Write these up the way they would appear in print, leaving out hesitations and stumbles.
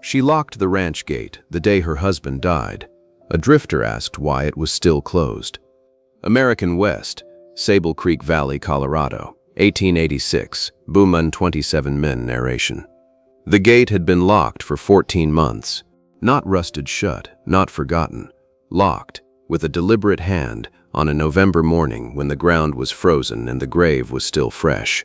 She locked the ranch gate the day her husband died. A drifter asked why it was still closed. American West, Sable Creek Valley, Colorado, 1886, Booman 27 Min narration. The gate had been locked for 14 months. Not rusted shut, not forgotten. Locked, with a deliberate hand, on a November morning when the ground was frozen and the grave was still fresh.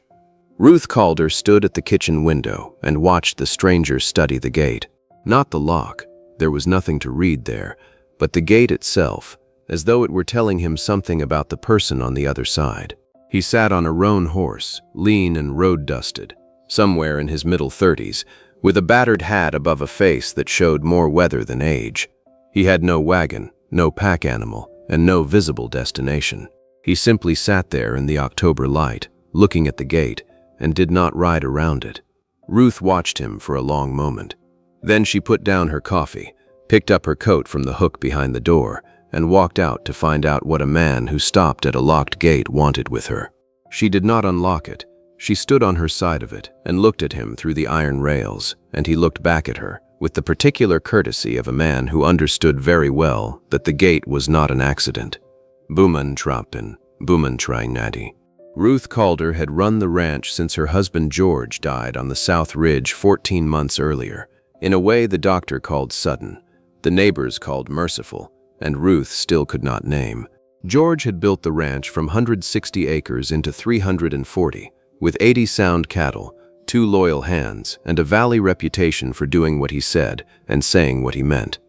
Ruth Calder stood at the kitchen window and watched the stranger study the gate. Not the lock, there was nothing to read there, but the gate itself, as though it were telling him something about the person on the other side. He sat on a roan horse, lean and road-dusted, somewhere in his middle 30s, with a battered hat above a face that showed more weather than age. He had no wagon, no pack animal, and no visible destination. He simply sat there in the October light, looking at the gate, and did not ride around it. Ruth watched him for a long moment. Then she put down her coffee, picked up her coat from the hook behind the door, and walked out to find out what a man who stopped at a locked gate wanted with her. She did not unlock it. She stood on her side of it and looked at him through the iron rails, and he looked back at her, with the particular courtesy of a man who understood very well that the gate was not an accident. Booman Trappen, Booman Trinati. Ruth Calder had run the ranch since her husband George died on the South Ridge 14 months earlier, in a way the doctor called sudden, the neighbors called merciful, and Ruth still could not name. George had built the ranch from 160 acres into 340, with 80 sound cattle, 2 loyal hands, and a valley reputation for doing what he said and saying what he meant.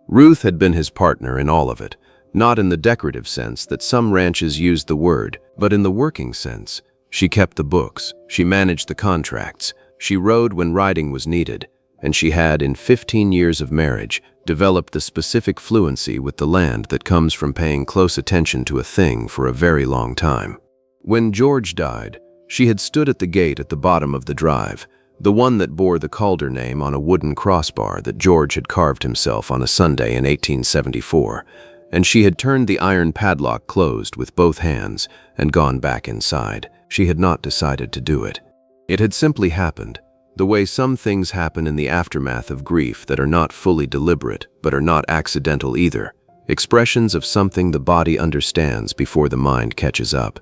Ruth had been his partner in all of it, not in the decorative sense that some ranches used the word, but in the working sense. She kept the books, she managed the contracts, she rode when riding was needed, and she had, in 15 years of marriage, developed the specific fluency with the land that comes from paying close attention to a thing for a very long time. When George died, she had stood at the gate at the bottom of the drive, the one that bore the Calder name on a wooden crossbar that George had carved himself on a Sunday in 1874, and she had turned the iron padlock closed with both hands and gone back inside. She had not decided to do it. It had simply happened, the way some things happen in the aftermath of grief that are not fully deliberate but are not accidental either, expressions of something the body understands before the mind catches up.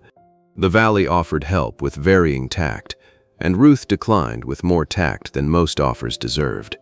The valley offered help with varying tact, and Ruth declined with more tact than most offers deserved.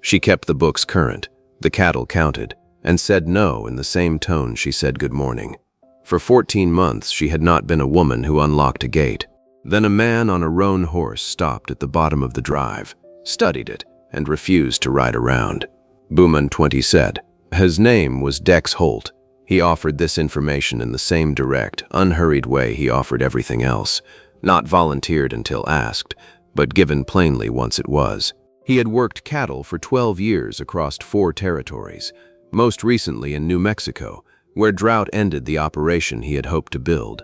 She kept the books current, the cattle counted, and said no in the same tone she said good morning. For 14 months she had not been a woman who unlocked a gate. Then a man on a roan horse stopped at the bottom of the drive, studied it, and refused to ride around. Booman 20 said. His name was Dex Holt. He offered this information in the same direct, unhurried way he offered everything else, not volunteered until asked, but given plainly once it was. He had worked cattle for 12 years across 4 territories, most recently in New Mexico, where drought ended the operation he had hoped to build.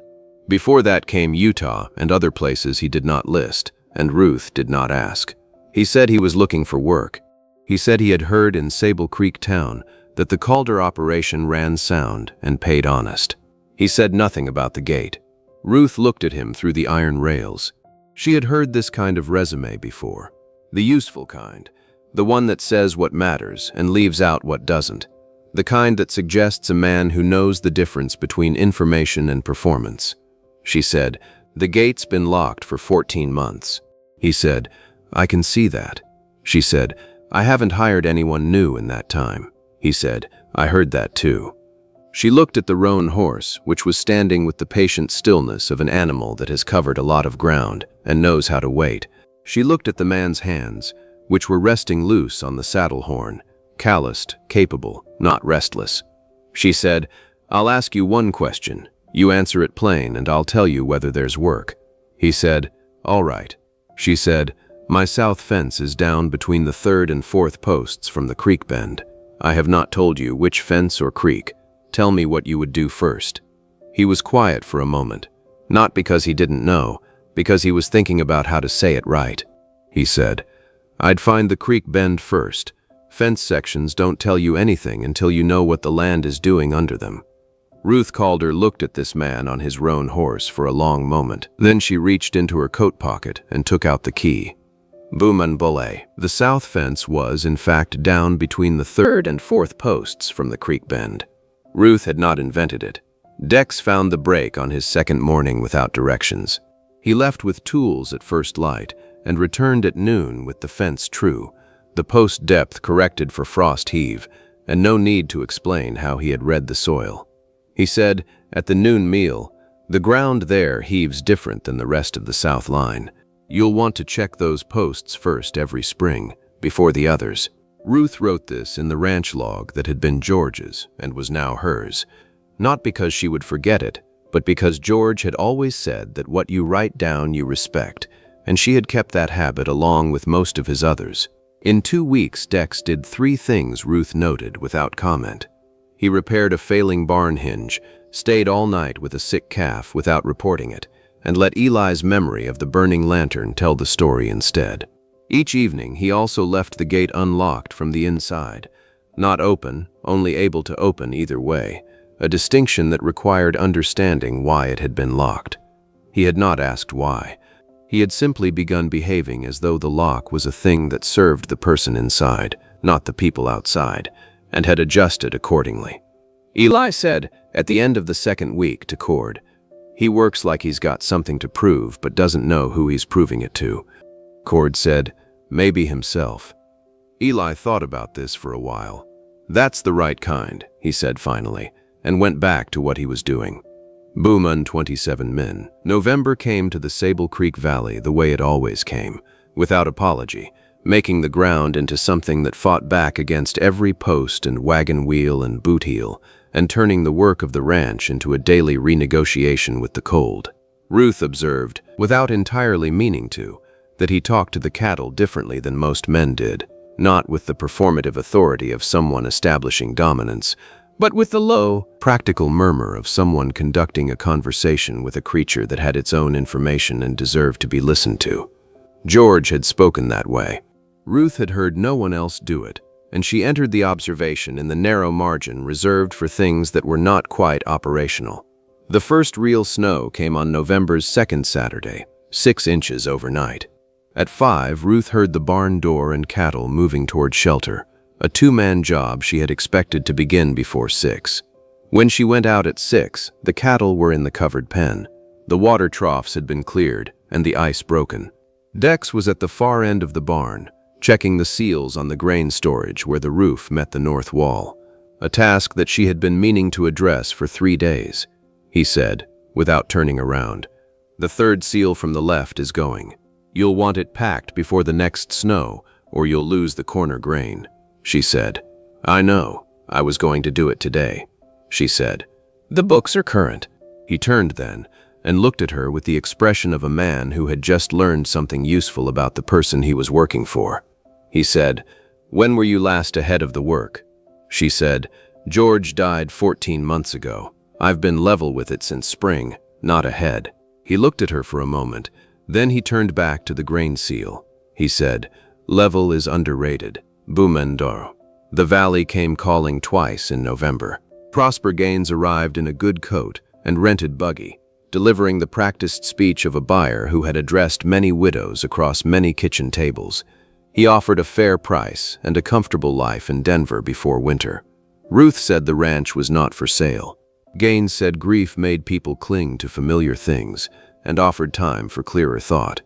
Before that came Utah and other places he did not list, and Ruth did not ask. He said he was looking for work. He said he had heard in Sable Creek town that the Calder operation ran sound and paid honest. He said nothing about the gate. Ruth looked at him through the iron rails. She had heard this kind of resume before. The useful kind. The one that says what matters and leaves out what doesn't. The kind that suggests a man who knows the difference between information and performance. She said, "The gate's been locked for 14 months. He said, "I can see that." She said, "I haven't hired anyone new in that time." He said, "I heard that too." She looked at the roan horse, which was standing with the patient stillness of an animal that has covered a lot of ground and knows how to wait. She looked at the man's hands, which were resting loose on the saddle horn, calloused, capable, not restless. She said, "I'll ask you one question. You answer it plain and I'll tell you whether there's work." He said, "All right." She said, "My south fence is down between the 3rd and 4th posts from the creek bend. I have not told you which fence or creek. Tell me what you would do first." He was quiet for a moment, not because he didn't know, because he was thinking about how to say it right. He said, "I'd find the creek bend first. Fence sections don't tell you anything until you know what the land is doing under them." Ruth Calder looked at this man on his roan horse for a long moment. Then she reached into her coat pocket and took out the key. Boumanbole. The south fence was, in fact, down between the third and fourth posts from the creek bend. Ruth had not invented it. Dex found the break on his second morning without directions. He left with tools at first light and returned at noon with the fence true, the post depth corrected for frost heave, and no need to explain how he had read the soil. He said, at the noon meal, "The ground there heaves different than the rest of the south line. You'll want to check those posts first every spring, before the others." Ruth wrote this in the ranch log that had been George's and was now hers, not because she would forget it, but because George had always said that what you write down you respect, and she had kept that habit along with most of his others. In 2 weeks, Dex did 3 things Ruth noted without comment. He repaired a failing barn hinge, stayed all night with a sick calf without reporting it, and let Eli's memory of the burning lantern tell the story instead. Each evening, he also left the gate unlocked from the inside, not open, only able to open either way, a distinction that required understanding why it had been locked. He had not asked why. He had simply begun behaving as though the lock was a thing that served the person inside, not the people outside, and had adjusted accordingly. Eli said, at the end of the second week, to Cord, "He works like he's got something to prove but doesn't know who he's proving it to." Cord said, "Maybe himself." Eli thought about this for a while. "That's the right kind," he said finally, and went back to what he was doing. Booman 27 Min. November came to the Sable Creek Valley the way it always came, without apology, making the ground into something that fought back against every post and wagon wheel and boot heel, and turning the work of the ranch into a daily renegotiation with the cold. Ruth observed, without entirely meaning to, that he talked to the cattle differently than most men did, not with the performative authority of someone establishing dominance, but with the low, practical murmur of someone conducting a conversation with a creature that had its own information and deserved to be listened to. George had spoken that way. Ruth had heard no one else do it, and she entered the observation in the narrow margin reserved for things that were not quite operational. The first real snow came on November's second Saturday, 6 inches overnight. At 5, Ruth heard the barn door and cattle moving toward shelter, a 2-man job she had expected to begin before 6. When she went out at 6, the cattle were in the covered pen. The water troughs had been cleared and the ice broken. Dex was at the far end of the barn, checking the seals on the grain storage where the roof met the north wall, a task that she had been meaning to address for 3 days. He said, without turning around, "The third seal from the left is going. You'll want it packed before the next snow, or you'll lose the corner grain." She said, "I know. I was going to do it today." She said, "The books are current." He turned then and looked at her with the expression of a man who had just learned something useful about the person he was working for. He said, "When were you last ahead of the work?" She said, "George died 14 months ago. I've been level with it since spring, not ahead." He looked at her for a moment, then he turned back to the grain seal. He said, "Level is underrated. Boumendoro." The valley came calling twice in November. Prosper Gaines arrived in a good coat and rented buggy, delivering the practiced speech of a buyer who had addressed many widows across many kitchen tables. He offered a fair price and a comfortable life in Denver before winter. Ruth said the ranch was not for sale. Gaines said grief made people cling to familiar things and offered time for clearer thought.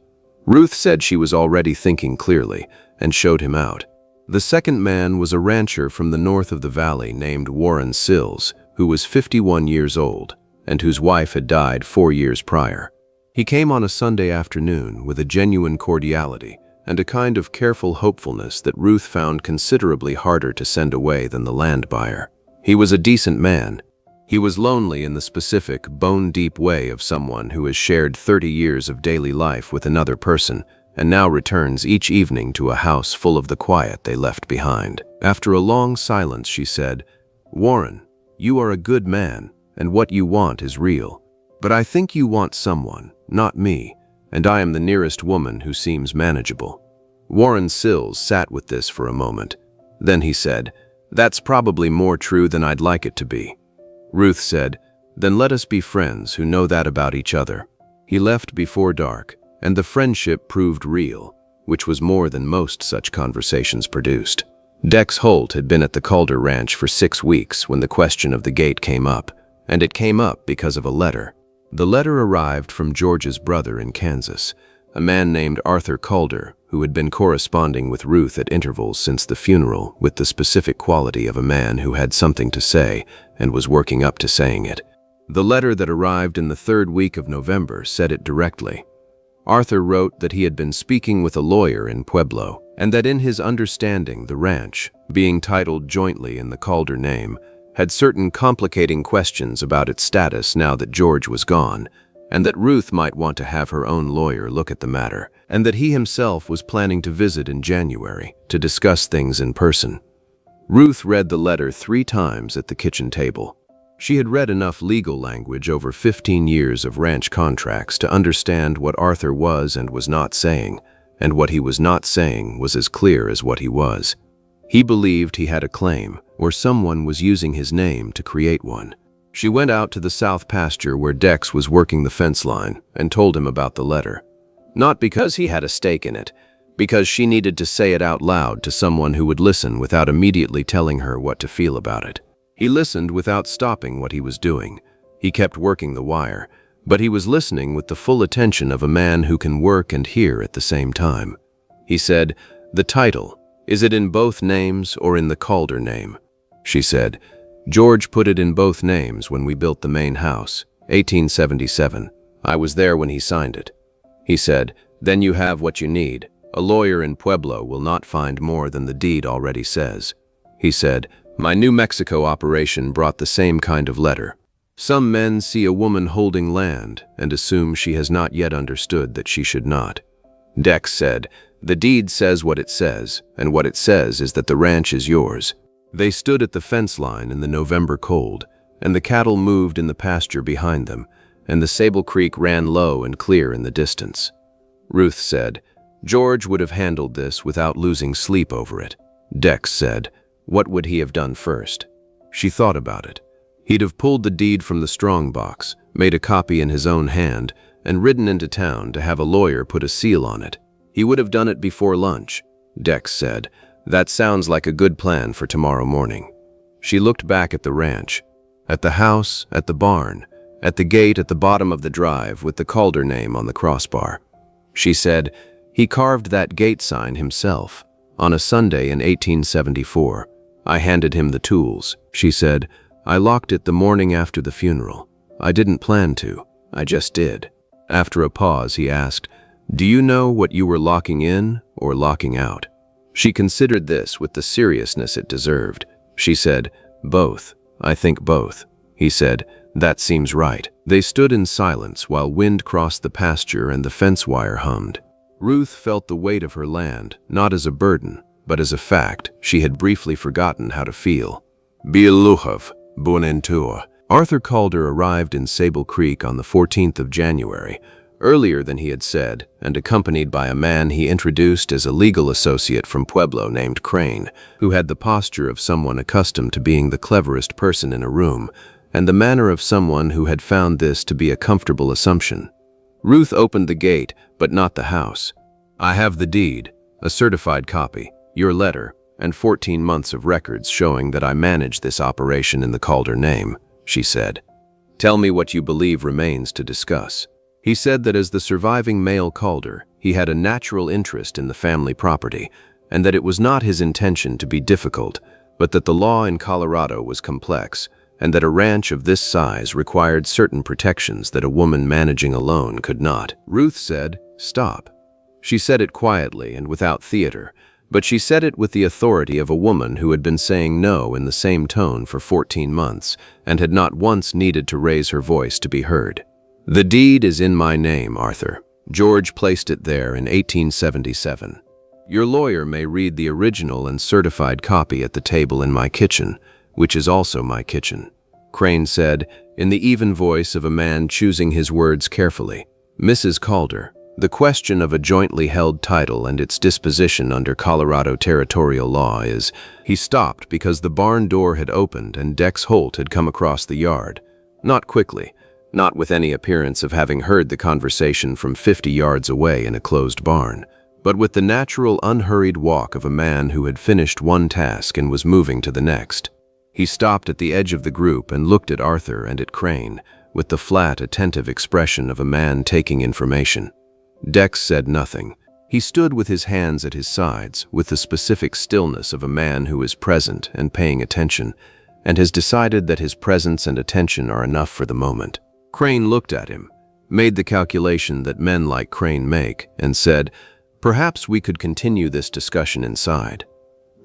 Ruth said she was already thinking clearly and showed him out. The second man was a rancher from the north of the valley named Warren Sills, who was 51 years old and whose wife had died 4 years prior. He came on a Sunday afternoon with a genuine cordiality and a kind of careful hopefulness that Ruth found considerably harder to send away than the land buyer. He was a decent man. He was lonely in the specific, bone-deep way of someone who has shared 30 years of daily life with another person and now returns each evening to a house full of the quiet they left behind. After a long silence, she said, "Warren, you are a good man, and what you want is real. But I think you want someone, not me, and I am the nearest woman who seems manageable." Warren Sills sat with this for a moment. Then he said, "That's probably more true than I'd like it to be." Ruth said, "Then let us be friends who know that about each other." He left before dark, and the friendship proved real. which was more than most such conversations produced. Dex Holt had been at the Calder ranch for 6 weeks when the question of the gate came up, and it came up because of a letter. The letter arrived from George's brother in Kansas, a man named Arthur Calder, who had been corresponding with Ruth at intervals since the funeral with the specific quality of a man who had something to say and was working up to saying it. The letter that arrived in the 3rd week of November said it directly. Arthur wrote that he had been speaking with a lawyer in Pueblo, and that in his understanding the ranch, being titled jointly in the Calder name, had certain complicating questions about its status now that George was gone, and that Ruth might want to have her own lawyer look at the matter, and that he himself was planning to visit in January to discuss things in person. Ruth read the letter 3 times at the kitchen table. She had read enough legal language over 15 years of ranch contracts to understand what Arthur was and was not saying, and what he was not saying was as clear as what he was. He believed he had a claim, or someone was using his name to create one. She went out to the south pasture where Dex was working the fence line and told him about the letter. Not because he had a stake in it, because she needed to say it out loud to someone who would listen without immediately telling her what to feel about it. He listened without stopping what he was doing. He kept working the wire, but he was listening with the full attention of a man who can work and hear at the same time. He said, "The title, is it in both names or in the Calder name?" She said, "George put it in both names when we built the main house, 1877. I was there when he signed it." He said, "Then you have what you need. A lawyer in Pueblo will not find more than the deed already says." He said, "My New Mexico operation brought the same kind of letter. Some men see a woman holding land and assume she has not yet understood that she should not." Dex said, "The deed says what it says, and what it says is that the ranch is yours." They stood at the fence line in the November cold, and the cattle moved in the pasture behind them, and the Sable Creek ran low and clear in the distance. Ruth said, "George would have handled this without losing sleep over it." Dex said, "What would he have done first?" She thought about it. He'd have pulled the deed from the strong box, made a copy in his own hand, and ridden into town to have a lawyer put a seal on it. He would have done it before lunch. Dex said, "That sounds like a good plan for tomorrow morning." She looked back at the ranch, at the house, at the barn, at the gate at the bottom of the drive with the Calder name on the crossbar. She said, "He carved that gate sign himself on a Sunday in 1874. I handed him the tools." She said, "I locked it the morning after the funeral. I didn't plan to, I just did." After a pause, he asked, "Do you know what you were locking in or locking out?" She considered this with the seriousness it deserved. She said, "Both. I think both." He said, "That seems right." They stood in silence while wind crossed the pasture and the fence wire hummed. Ruth felt the weight of her land, not as a burden, but as a fact she had briefly forgotten how to feel. Bialuhov, Buenentua. Arthur Calder arrived in Sable Creek on the 14th of January, earlier than he had said, and accompanied by a man he introduced as a legal associate from Pueblo named Crane, who had the posture of someone accustomed to being the cleverest person in a room, and the manner of someone who had found this to be a comfortable assumption. Ruth opened the gate, but not the house. "I have the deed, a certified copy, your letter, and 14 months of records showing that I managed this operation in the Calder name," she said. "Tell me what you believe remains to discuss." He said that as the surviving male Calder, he had a natural interest in the family property, and that it was not his intention to be difficult, but that the law in Colorado was complex, and that a ranch of this size required certain protections that a woman managing alone could not. Ruth said, "Stop." She said it quietly and without theater, but she said it with the authority of a woman who had been saying no in the same tone for 14 months and had not once needed to raise her voice to be heard. "The deed is in my name, Arthur. George placed it there in 1877. Your lawyer may read the original and certified copy at the table in my kitchen, which is also my kitchen," Crane said, in the even voice of a man choosing his words carefully. "Mrs. Calder, the question of a jointly held title and its disposition under Colorado territorial law is—" He stopped because the barn door had opened and Dex Holt had come across the yard. Not quickly, not with any appearance of having heard the conversation from 50 yards away in a closed barn, but with the natural, unhurried walk of a man who had finished one task and was moving to the next. He stopped at the edge of the group and looked at Arthur and at Crane, with the flat, attentive expression of a man taking information. Dex said nothing. He stood with his hands at his sides, with the specific stillness of a man who is present and paying attention, and has decided that his presence and attention are enough for the moment. Crane looked at him, made the calculation that men like Crane make, and said, "Perhaps we could continue this discussion inside."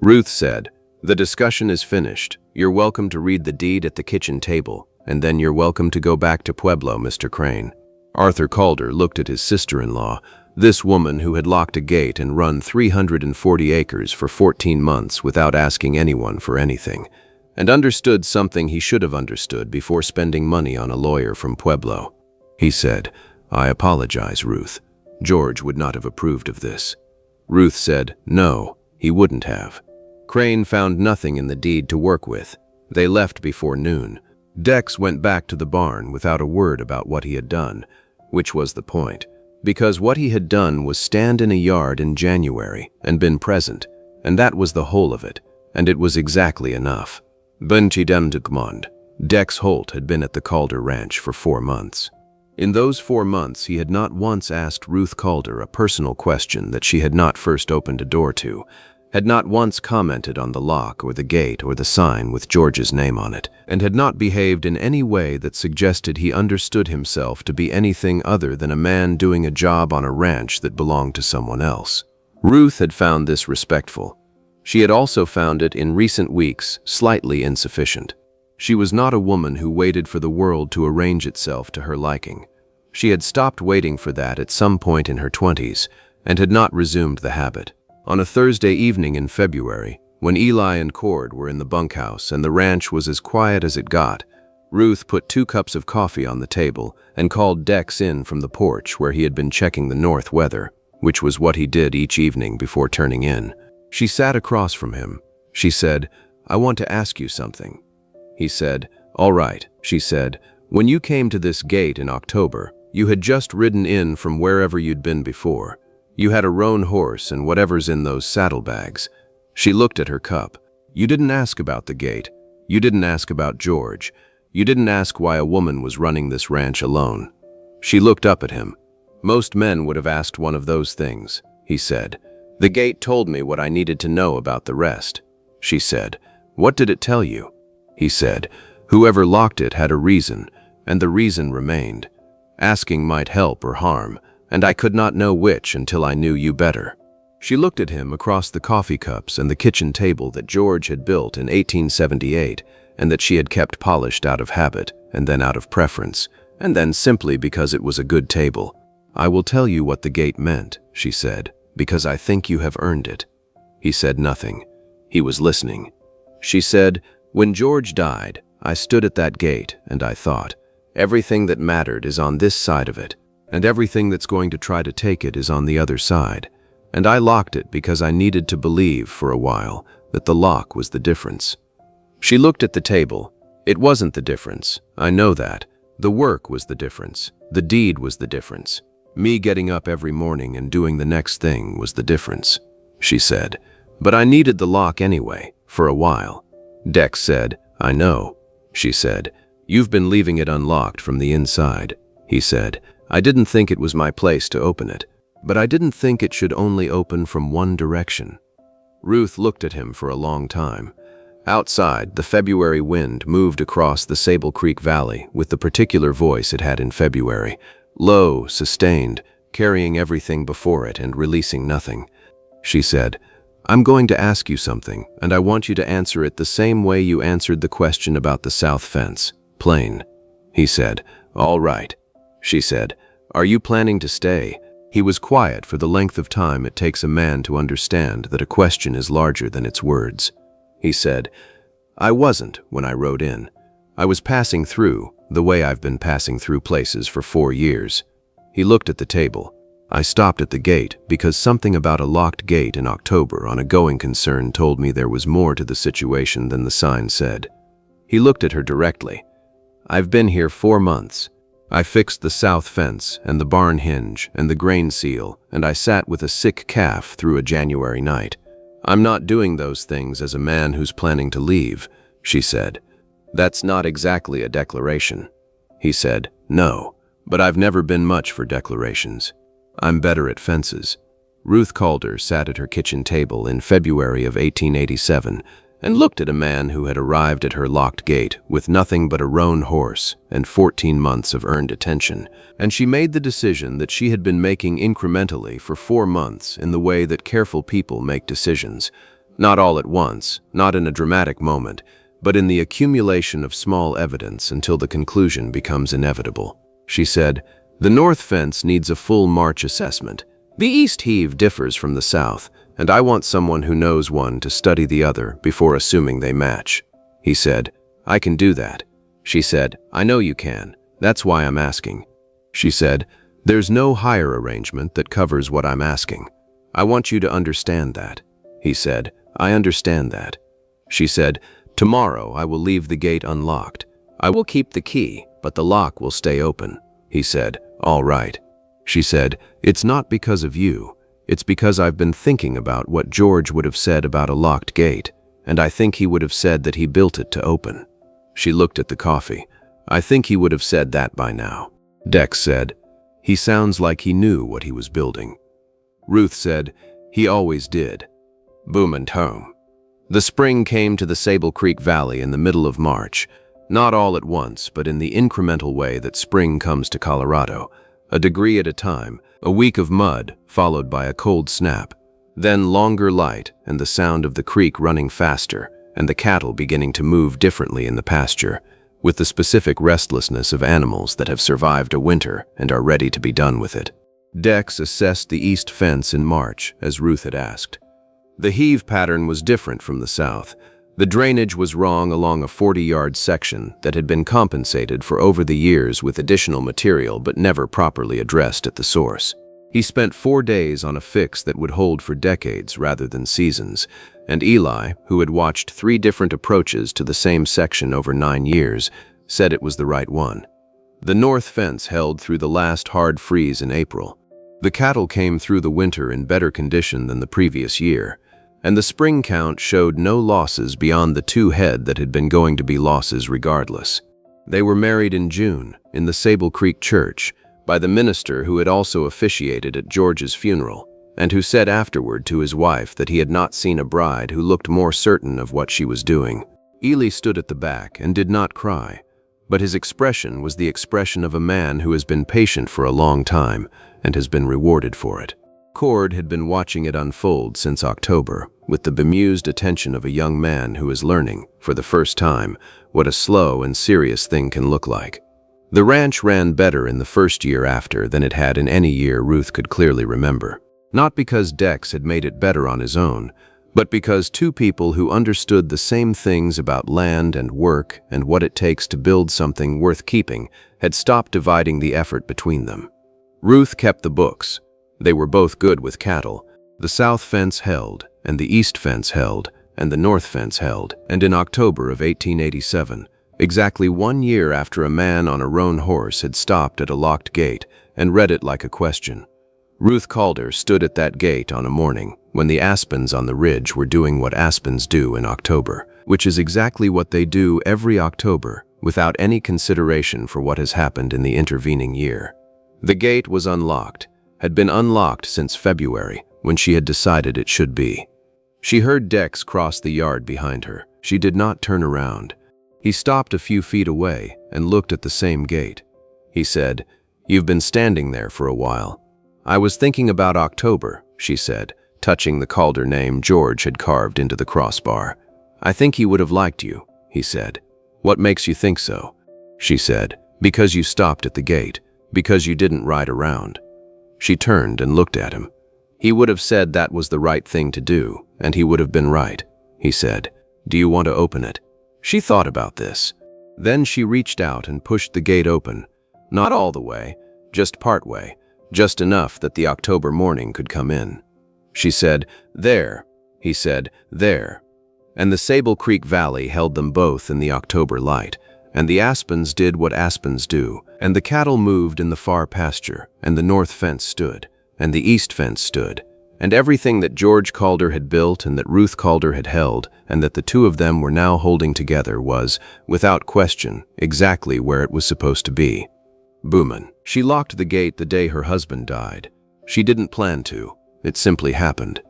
Ruth said, "The discussion is finished. You're welcome to read the deed at the kitchen table, and then you're welcome to go back to Pueblo, Mr. Crane." Arthur Calder looked at his sister-in-law, this woman who had locked a gate and run 340 acres for 14 months without asking anyone for anything, and understood something he should have understood before spending money on a lawyer from Pueblo. He said, "I apologize, Ruth. George would not have approved of this." Ruth said, "No, he wouldn't have." Crane found nothing in the deed to work with. They left before noon. Dex went back to the barn without a word about what he had done, which was the point, because what he had done was stand in a yard in January and been present, and that was the whole of it, and it was exactly enough. Dex Holt had been at the Calder ranch for 4 months. In those 4 months, he had not once asked Ruth Calder a personal question that she had not first opened a door to, had not once commented on the lock or the gate or the sign with George's name on it, and had not behaved in any way that suggested he understood himself to be anything other than a man doing a job on a ranch that belonged to someone else. Ruth had found this respectful. She had also found it, in recent weeks, slightly insufficient. She was not a woman who waited for the world to arrange itself to her liking. She had stopped waiting for that at some point in her 20s, and had not resumed the habit. On a Thursday evening in February, when Eli and Cord were in the bunkhouse and the ranch was as quiet as it got, Ruth put 2 cups of coffee on the table and called Dex in from the porch where he had been checking the north weather, which was what he did each evening before turning in. She sat across from him. She said, "I want to ask you something." He said, "All right," she said. "When you came to this gate in October, you had just ridden in from wherever you'd been before. You had a roan horse and whatever's in those saddlebags." She looked at her cup. "You didn't ask about the gate. You didn't ask about George. You didn't ask why a woman was running this ranch alone." She looked up at him. "Most men would have asked one of those things," he said. "The gate told me what I needed to know about the rest." She said, "What did it tell you?" He said, "Whoever locked it had a reason, and the reason remained. Asking might help or harm, and I could not know which until I knew you better." She looked at him across the coffee cups and the kitchen table that George had built in 1878 and that she had kept polished out of habit and then out of preference, and then simply because it was a good table. "I will tell you what the gate meant," she said, "because I think you have earned it." He said nothing. He was listening. She said, "When George died, I stood at that gate and I thought, everything that mattered is on this side of it, and everything that's going to try to take it is on the other side. And I locked it because I needed to believe for a while that the lock was the difference." She looked at the table. "It wasn't the difference. I know that. The work was the difference. The deed was the difference. Me getting up every morning and doing the next thing was the difference," she said. "But I needed the lock anyway, for a while." Dex said, "I know," she said. "You've been leaving it unlocked from the inside," he said. "I didn't think it was my place to open it, but I didn't think it should only open from one direction." Ruth looked at him for a long time. Outside, the February wind moved across the Sable Creek Valley with the particular voice it had in February, low, sustained, carrying everything before it and releasing nothing. She said, "I'm going to ask you something, and I want you to answer it the same way you answered the question about the south fence. Plain." He said, "All right." She said, "Are you planning to stay?" He was quiet for the length of time it takes a man to understand that a question is larger than its words. He said, "I wasn't when I rode in. I was passing through, the way I've been passing through places for 4 years." He looked at the table. "I stopped at the gate because something about a locked gate in October on a going concern told me there was more to the situation than the sign said." He looked at her directly. "I've been here 4 months. I fixed the south fence and the barn hinge and the grain seal, and I sat with a sick calf through a January night. I'm not doing those things as a man who's planning to leave, she said. That's not exactly a declaration. He said, no, but I've never been much for declarations. I'm better at fences. Ruth Calder sat at her kitchen table in February of 1887 and looked at a man who had arrived at her locked gate with nothing but a roan horse and 14 months of earned attention, and she made the decision that she had been making incrementally for 4 months in the way that careful people make decisions, not all at once, not in a dramatic moment, but in the accumulation of small evidence until the conclusion becomes inevitable. She said, "The north fence needs a full March assessment. The east heave differs from the south, and I want someone who knows one to study the other before assuming they match." He said, "I can do that." She said, "I know you can. That's why I'm asking." She said, "There's no higher arrangement that covers what I'm asking. I want you to understand that." He said, "I understand that." She said, "Tomorrow I will leave the gate unlocked. I will keep the key, but the lock will stay open." He said, "All right." She said, "It's not because of you. It's because I've been thinking about what George would have said about a locked gate, and I think he would have said that he built it to open." She looked at the coffee. "I think he would have said that by now." Dex said, "He sounds like he knew what he was building." Ruth said, "He always did." Boom and home. The spring came to the Sable Creek Valley in the middle of March, not all at once, but in the incremental way that spring comes to Colorado, a degree at a time, a week of mud followed by a cold snap, then longer light and the sound of the creek running faster and the cattle beginning to move differently in the pasture, with the specific restlessness of animals that have survived a winter and are ready to be done with it. Dex assessed the east fence in March, as Ruth had asked. The heave pattern was different from the south. The drainage was wrong along a 40-yard section that had been compensated for over the years with additional material but never properly addressed at the source. He spent 4 days on a fix that would hold for decades rather than seasons, and Eli, who had watched 3 different approaches to the same section over 9 years, said it was the right one. The north fence held through the last hard freeze in April. The cattle came through the winter in better condition than the previous year, and the spring count showed no losses beyond the 2 head that had been going to be losses regardless. They were married in June, in the Sable Creek Church, by the minister who had also officiated at George's funeral, and who said afterward to his wife that he had not seen a bride who looked more certain of what she was doing. Eli stood at the back and did not cry, but his expression was the expression of a man who has been patient for a long time and has been rewarded for it. Cord had been watching it unfold since October, with the bemused attention of a young man who is learning, for the first time, what a slow and serious thing can look like. The ranch ran better in the first year after than it had in any year Ruth could clearly remember. Not because Dex had made it better on his own, but because 2 people who understood the same things about land and work and what it takes to build something worth keeping had stopped dividing the effort between them. Ruth kept the books. They were both good with cattle. The south fence held, and the east fence held, and the north fence held, and in October of 1887, exactly 1 year after a man on a roan horse had stopped at a locked gate and read it like a question, Ruth Calder stood at that gate on a morning when the aspens on the ridge were doing what aspens do in October, which is exactly what they do every October without any consideration for what has happened in the intervening year. The gate was unlocked, had been unlocked since February, when she had decided it should be. She heard Dex cross the yard behind her. She did not turn around. He stopped a few feet away and looked at the same gate. He said, "You've been standing there for a while." "I was thinking about October," she said, touching the Calder name George had carved into the crossbar. "I think he would have liked you," he said. "What makes you think so?" She said, "Because you stopped at the gate, because you didn't ride around." She turned and looked at him. "He would have said that was the right thing to do, and he would have been right," he said. "Do you want to open it?" She thought about this. Then she reached out and pushed the gate open. Not all the way, just part way, just enough that the October morning could come in. She said, "There." He said, "There." And the Sable Creek Valley held them both in the October light, and the aspens did what aspens do, and the cattle moved in the far pasture, and the north fence stood, and the east fence stood, and everything that George Calder had built and that Ruth Calder had held, and that the two of them were now holding together was, without question, exactly where it was supposed to be. Boomin. She locked the gate the day her husband died. She didn't plan to. It simply happened.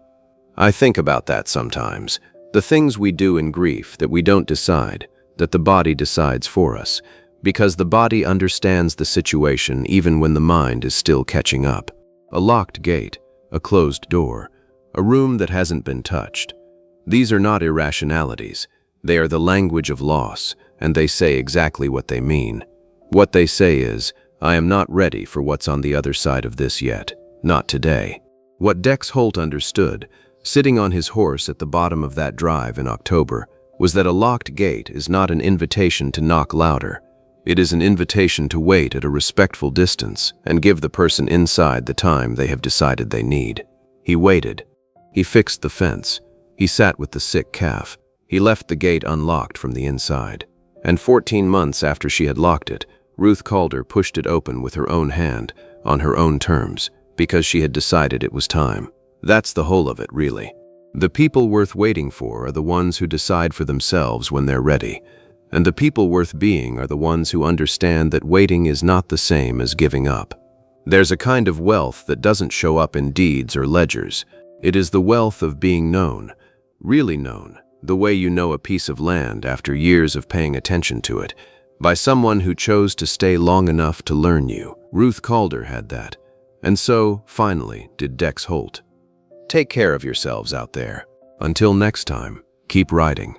I think about that sometimes. The things we do in grief that we don't decide, that the body decides for us, because the body understands the situation even when the mind is still catching up. A locked gate, a closed door, a room that hasn't been touched. These are not irrationalities. They are the language of loss, and they say exactly what they mean. What they say is, I am not ready for what's on the other side of this yet. Not today. What Dex Holt understood, sitting on his horse at the bottom of that drive in October, was that a locked gate is not an invitation to knock louder. It is an invitation to wait at a respectful distance and give the person inside the time they have decided they need. He waited. He fixed the fence. He sat with the sick calf. He left the gate unlocked from the inside. And 14 months after she had locked it, Ruth Calder pushed it open with her own hand, on her own terms, because she had decided it was time. That's the whole of it, really. The people worth waiting for are the ones who decide for themselves when they're ready. And the people worth being are the ones who understand that waiting is not the same as giving up. There's a kind of wealth that doesn't show up in deeds or ledgers. It is the wealth of being known, really known, the way you know a piece of land after years of paying attention to it, by someone who chose to stay long enough to learn you. Ruth Calder had that. And so, finally, did Dex Holt. Take care of yourselves out there. Until next time, keep riding.